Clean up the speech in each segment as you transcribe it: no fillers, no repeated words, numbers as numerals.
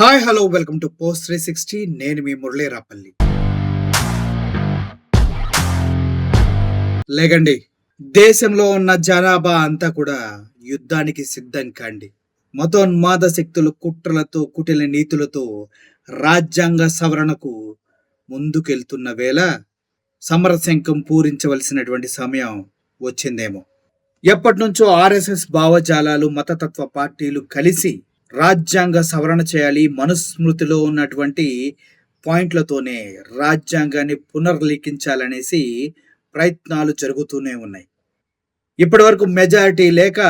Hi hello welcome to post 360. నేను మీ మురళీ రాపల్లి. లేకండి, దేశంలో ఉన్న జనాభా అంతా కూడా యుద్ధానికి సిద్ధం కాండి. మతోన్మాద శక్తులు కుట్రలతో కుటిల నీతులతో రాజ్యాంగ సవరణకు ముందుకెళ్తున్న వేళ సమరశంఖం పూరించవలసినటువంటి సమయం వచ్చిందేమో. ఎప్పటి నుంచో ఆర్ఎస్ఎస్ భావజాలాలు మతతత్వ పార్టీలు కలిసి రాజ్యాంగ సవరణ చేయాలి, మనుస్మృతిలో ఉన్నటువంటి పాయింట్లతోనే రాజ్యాంగాన్ని పునర్లిఖించాలనేసి ప్రయత్నాలు జరుగుతూనే ఉన్నాయి. ఇప్పటి వరకు మెజారిటీ లేక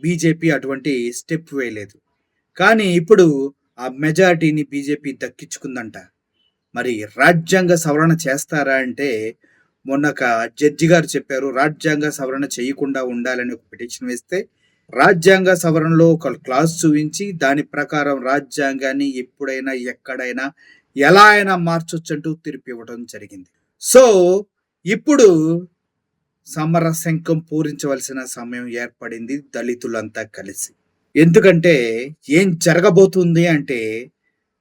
బీజేపీ అటువంటి స్టెప్ వేయలేదు. కానీ ఇప్పుడు ఆ మెజారిటీని బీజేపీ దక్కించుకుందంట. మరి రాజ్యాంగ సవరణ చేస్తారా అంటే, మొన్న ఒక జడ్జి గారు చెప్పారు రాజ్యాంగ సవరణ చేయకుండా ఉండాలని ఒక పిటిషన్ వేస్తే రాజ్యాంగ సవరణలో ఒక క్లాస్ చూపించి దాని ప్రకారం రాజ్యాంగాన్ని ఎప్పుడైనా ఎక్కడైనా ఎలా అయినా మార్చొచ్చంటూ తీర్పు ఇవ్వడం జరిగింది. సో ఇప్పుడు సమరశంఖం పూరించవలసిన సమయం ఏర్పడింది దళితులంతా కలిసి. ఎందుకంటే ఏం జరగబోతుంది అంటే,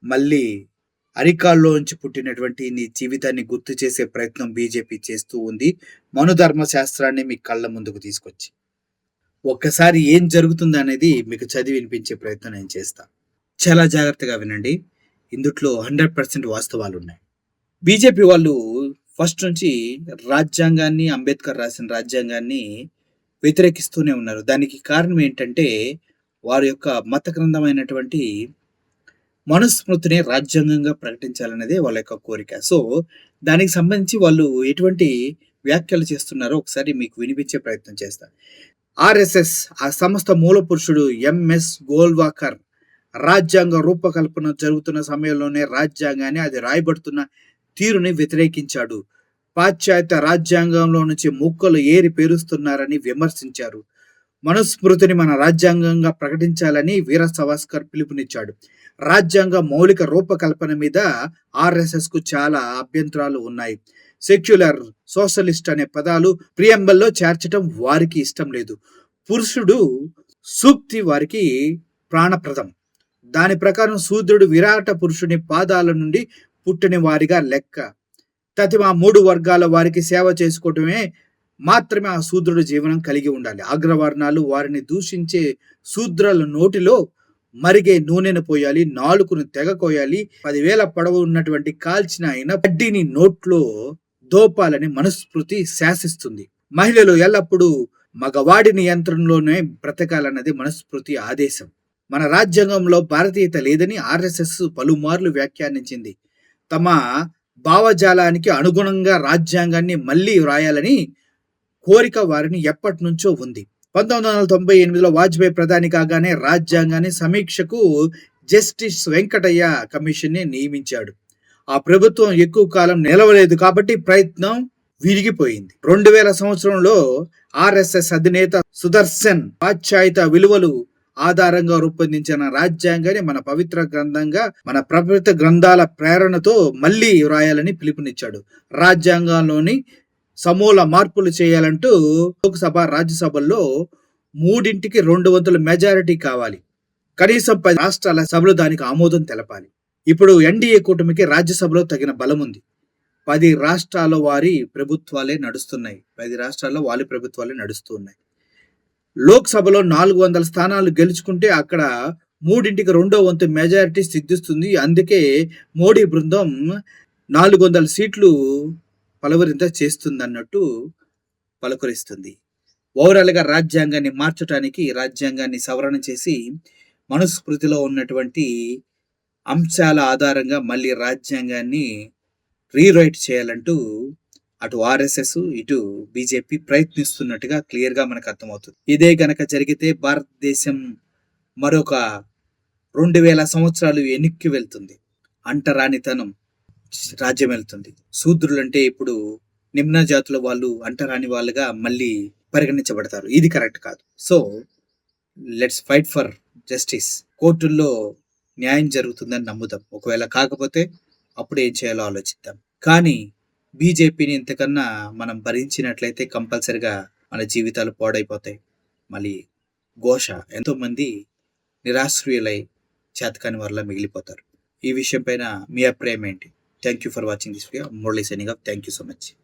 మళ్ళీ అరికాల్లోంచి పుట్టినటువంటి నీ జీవితాన్ని గుర్తు చేసే ప్రయత్నం బీజేపీ చేస్తూ ఉంది, మనుధర్మ శాస్త్రాన్ని మీ కళ్ళ ముందుకు తీసుకొచ్చి. ఒక్కసారి ఏం జరుగుతుంది అనేది మీకు చదివి వినిపించే ప్రయత్నం నేను చేస్తా. చాలా జాగ్రత్తగా వినండి. ఇందుట్లో 100% వాస్తవాలు ఉన్నాయి. బీజేపీ వాళ్ళు ఫస్ట్ నుంచి రాజ్యాంగాన్ని, అంబేద్కర్ రాసిన రాజ్యాంగాన్ని వ్యతిరేకిస్తూనే ఉన్నారు. దానికి కారణం ఏంటంటే, వారి యొక్క మత గ్రంథమైనటువంటి మనుస్మృతిని రాజ్యాంగంగా ప్రకటించాలనేదే వాళ్ళ యొక్క కోరిక. సో దానికి సంబంధించి వాళ్ళు ఎటువంటి వ్యాఖ్యలు చేస్తున్నారో ఒకసారి మీకు వినిపించే ప్రయత్నం చేస్తా. ఆర్ఎస్ఎస్ ఆ సంస్థ మూల పురుషుడు ఎంఎస్ గోల్వాకర్ రాజ్యాంగ రూపకల్పన జరుగుతున్న సమయంలోనే రాజ్యాంగాన్ని, అది రాయబడుతున్న తీరుని వ్యతిరేకించాడు. పాశ్చాత్య రాజ్యాంగంలో నుంచి ముక్కలు ఏరి పేరుస్తున్నారని విమర్శించారు. మనుస్మృతిని మన రాజ్యాంగంగా ప్రకటించాలని వీర సవాస్కర్ పిలుపునిచ్చాడు. రాజ్యాంగ మౌలిక రూపకల్పన మీద ఆర్ఎస్ఎస్ కు చాలా అభ్యంతరాలు ఉన్నాయి. సెక్యులర్, సోషలిస్ట్ అనే పదాలు ప్రియంబల్లో చేర్చడం వారికి ఇష్టం లేదు. పురుషుడు సూక్తి వారికి ప్రాణప్రదం. దాని ప్రకారం శూద్రుడు విరాట పురుషుని పాదాల నుండి పుట్టిన వారిగా లెక్క. తతిమ 3 వర్గాల వారికి సేవ చేసుకోవటమే మాత్రమే ఆ శూద్రుడు జీవనం కలిగి ఉండాలి. అగ్రవర్ణాలు వారిని దూషించే శూద్రుల నోటిలో మరిగే నూనెను పోయాలి, నాలుకను తెగ కోయాలి, 10,000 పొడవు ఉన్నటువంటి కాల్చిన అయిన కడ్డీని నోట్లో దోపాలని మనుస్మృతి శాసిస్తుంది. మహిళలు ఎల్లప్పుడూ మగవాడి నియంత్రణలోనే బ్రతకాలన్నది మనుస్మృతి ఆదేశం. మన రాజ్యాంగంలో భారతీయత లేదని ఆర్ఎస్ఎస్ పలుమార్లు వ్యాఖ్యానించింది. తమ భావజాలానికి అనుగుణంగా రాజ్యాంగాన్ని మళ్ళీ వ్రాయాలని కోరిక వారిని ఎప్పటి నుంచో ఉంది. 1998లో వాజ్పేయి ప్రధాని కాగానే రాజ్యాంగాన్ని సమీక్షకు జస్టిస్ వెంకటయ్య కమిషన్ ని నియమించాడు. ఆ ప్రభుత్వం ఎక్కువ కాలం నిలవలేదు కాబట్టి ప్రయత్నం విరిగిపోయింది. 2000 సంవత్సరంలో ఆర్ఎస్ఎస్ అధినేత సుదర్శన్ పాశ్చాత్య విలువలు ఆధారంగా రూపొందించిన రాజ్యాంగాన్ని మన పవిత్ర గ్రంథాల ప్రేరణతో మళ్ళీ వ్రాయాలని పిలుపునిచ్చాడు. రాజ్యాంగంలోని సమూల మార్పులు చేయాలంటూ లోక్సభ, రాజ్యసభల్లో 3కి 200 మెజారిటీ కావాలి. కనీసం 10 రాష్ట్రాల సభలు దానికి ఆమోదం తెలపాలి. ఇప్పుడు ఎన్డీఏ కూటమికి రాజ్యసభలో తగిన బలం ఉంది. 10 రాష్ట్రాల వారి ప్రభుత్వాలే నడుస్తున్నాయి. 10 రాష్ట్రాల్లో వాళ్ళ ప్రభుత్వాలే నడుస్తున్నాయి. లోక్సభలో 400 స్థానాలు గెలుచుకుంటే అక్కడ 3కి 2/2 మెజారిటీ సిద్ధిస్తుంది. అందుకే మోడీ బృందం 400 సీట్లు పలవరింత చేస్తుందన్నట్టు పలుకరిస్తుంది. ఓవరాల్గా రాజ్యాంగాన్ని మార్చడానికి, రాజ్యాంగాన్ని సవరణ చేసి మనుస్మృతిలో ఉన్నటువంటి అంశాల ఆధారంగా మళ్ళీ రాజ్యాంగాన్ని రీరైట్ చేయాలంటూ అటు ఆర్ఎస్ఎస్, ఇటు బీజేపీ ప్రయత్నిస్తున్నట్టుగా క్లియర్గా మనకు అర్థమవుతుంది. ఇదే గనక జరిగితే భారతదేశం మరొక 2000 సంవత్సరాలు వెనక్కి వెళ్తుంది. అంటరానితనం రాజ్యం వెళ్తుంది. శూద్రులంటే ఇప్పుడు నిమ్న జాతుల వాళ్ళు అంటరాని వాళ్ళుగా మళ్ళీ పరిగణించబడతారు. ఇది కరెక్ట్ కాదు. So let's fight for justice. కోర్టుల్లో న్యాయం జరుగుతుందని నమ్ముదాం. ఒకవేళ కాకపోతే అప్పుడు ఏం చేయాలో ఆలోచిద్దాం. కానీ బీజేపీని ఇంతకన్నా మనం భరించినట్లయితే కంపల్సరిగా మన జీవితాలు పాడైపోతాయి. మళ్ళీ ఘోష, ఎంతోమంది నిరాశ్రయులై చేతకాని వారిలా మిగిలిపోతారు. ఈ విషయం పైన మీ అభిప్రాయం ఏంటి? Thank you for watching this video. Murali signing off. Thank you so much.